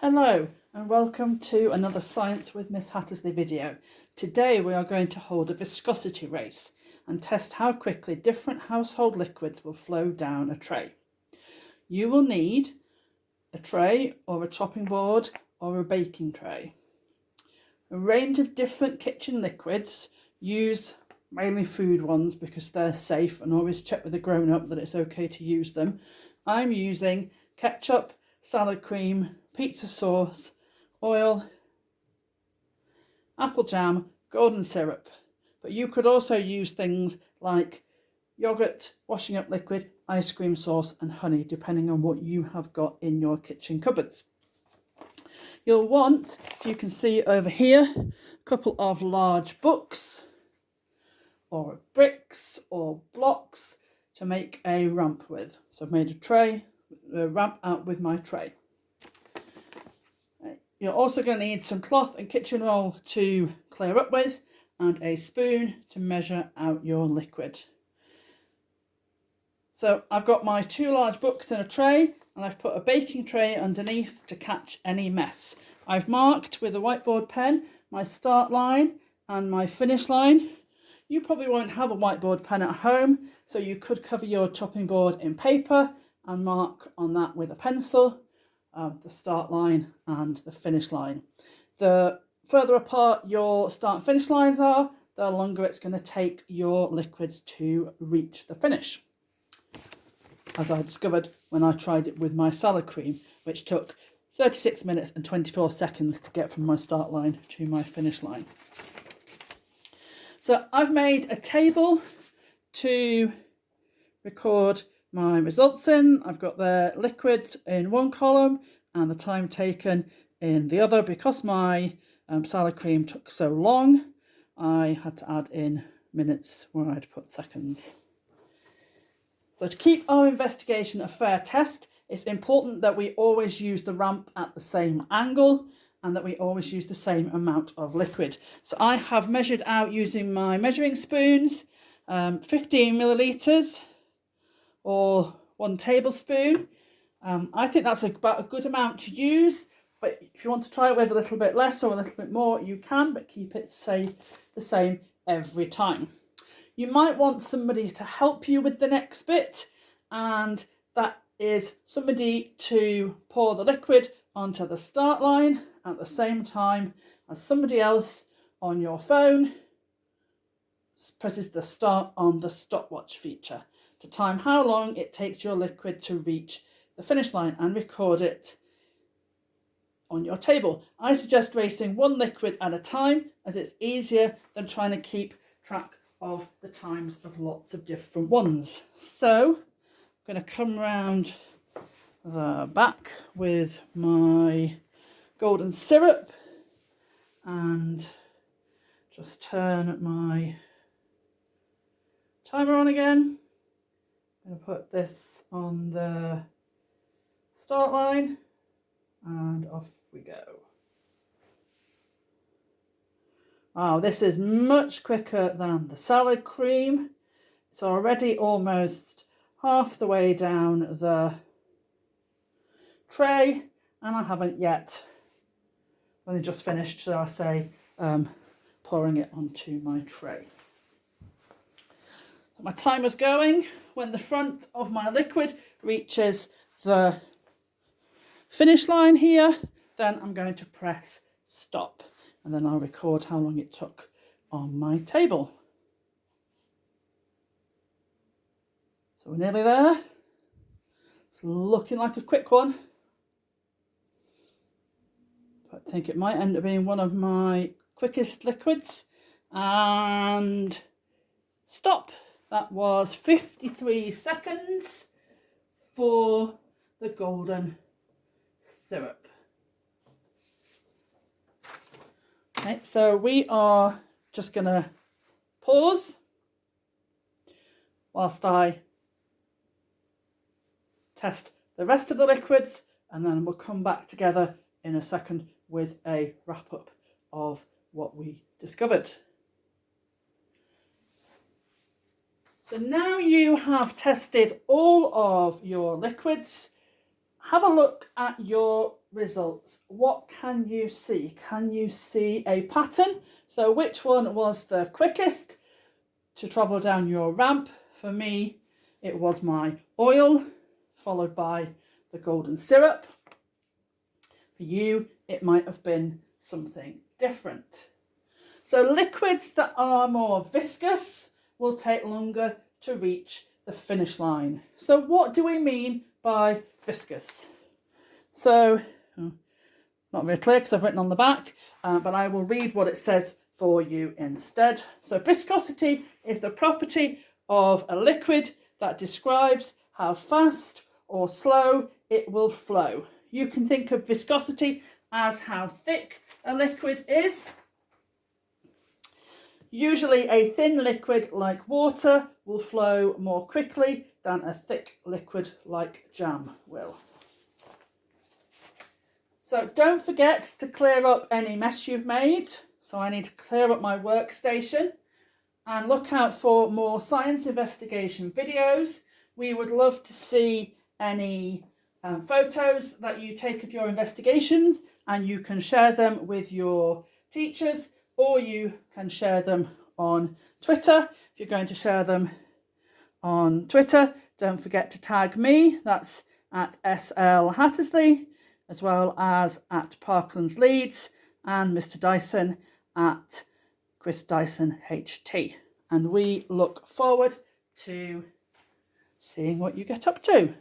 Hello and welcome to another Science with Miss Hattersley video. Today we are going to hold a viscosity race and test how quickly different household liquids will flow down a tray. You will need a tray or a chopping board or a baking tray. A range of different kitchen liquids. Use mainly food ones because they're safe, and always check with a grown-up that it's okay to use them. I'm using ketchup, salad cream, pizza sauce, oil, apple jam, golden syrup. But you could also use things like yogurt, washing up liquid, ice cream sauce and honey, depending on what you have got in your kitchen cupboards. You'll want, if you can see over here, a couple of large books or bricks or blocks to make a ramp with. So I've made a ramp out with my tray. You're also going to need some cloth and kitchen roll to clear up with, and a spoon to measure out your liquid. So I've got my two large books in a tray, and I've put a baking tray underneath to catch any mess. I've marked with a whiteboard pen my start line and my finish line. You probably won't have a whiteboard pen at home, so you could cover your chopping board in paper and mark on that with a pencil, the start line and the finish line. The further apart your start and finish lines are, the longer it's going to take your liquids to reach the finish. As I discovered when I tried it with my salad cream, which took 36 minutes and 24 seconds to get from my start line to my finish line. So I've made a table to record my results in. I've got the liquid in one column and the time taken in the other. Because my salad cream took so long, I had to add in minutes where I'd put seconds. So to keep our investigation a fair test, it's important that we always use the ramp at the same angle and that we always use the same amount of liquid. So I have measured out using my measuring spoons, 15 millilitres or 1 tablespoon. I think that's about a good amount to use, but if you want to try it with a little bit less or a little bit more, you can, but keep it the same every time. You might want somebody to help you with the next bit, and that is somebody to pour the liquid onto the start line at the same time as somebody else on your phone presses the start on the stopwatch feature to time how long it takes your liquid to reach the finish line and record it on your table. I suggest racing one liquid at a time, as it's easier than trying to keep track of the times of lots of different ones. So I'm going to come round the back with my golden syrup and just turn my timer on again. I'm going to put this on the start line and off we go. Wow, this is much quicker than the salad cream. It's already almost half the way down the tray, and I haven't yet, only just finished, so I say, pouring it onto my tray. So my timer's going. When the front of my liquid reaches the finish line here, then I'm going to press stop, and then I'll record how long it took on my table. So we're nearly there. It's looking like a quick one. I think it might end up being one of my quickest liquids. And stop. That was 53 seconds for the golden syrup. Okay, so we are just going to pause whilst I test the rest of the liquids, and then we'll come back together in a second with a wrap up of what we discovered. So now you have tested all of your liquids, have a look at your results, what can you see? Can you see a pattern? So which one was the quickest to travel down your ramp? For me, it was my oil, followed by the golden syrup. For you, it might have been something different. So liquids that are more viscous will take longer to reach the finish line. So what do we mean by viscous? So, not very clear because I've written on the back, but I will read what it says for you instead. So viscosity is the property of a liquid that describes how fast or slow it will flow. You can think of viscosity as how thick a liquid is. Usually a thin liquid like water will flow more quickly than a thick liquid like jam will. So don't forget to clear up any mess you've made. So I need to clear up my workstation, and look out for more science investigation videos. We would love to see any photos that you take of your investigations, and you can share them with your teachers, or you can share them on Twitter. If you're going to share them on Twitter, don't forget to tag me. That's at SL Hattersley, as well as at Parklands Leeds, and Mr. Dyson at Chris Dyson HT. And we look forward to seeing what you get up to.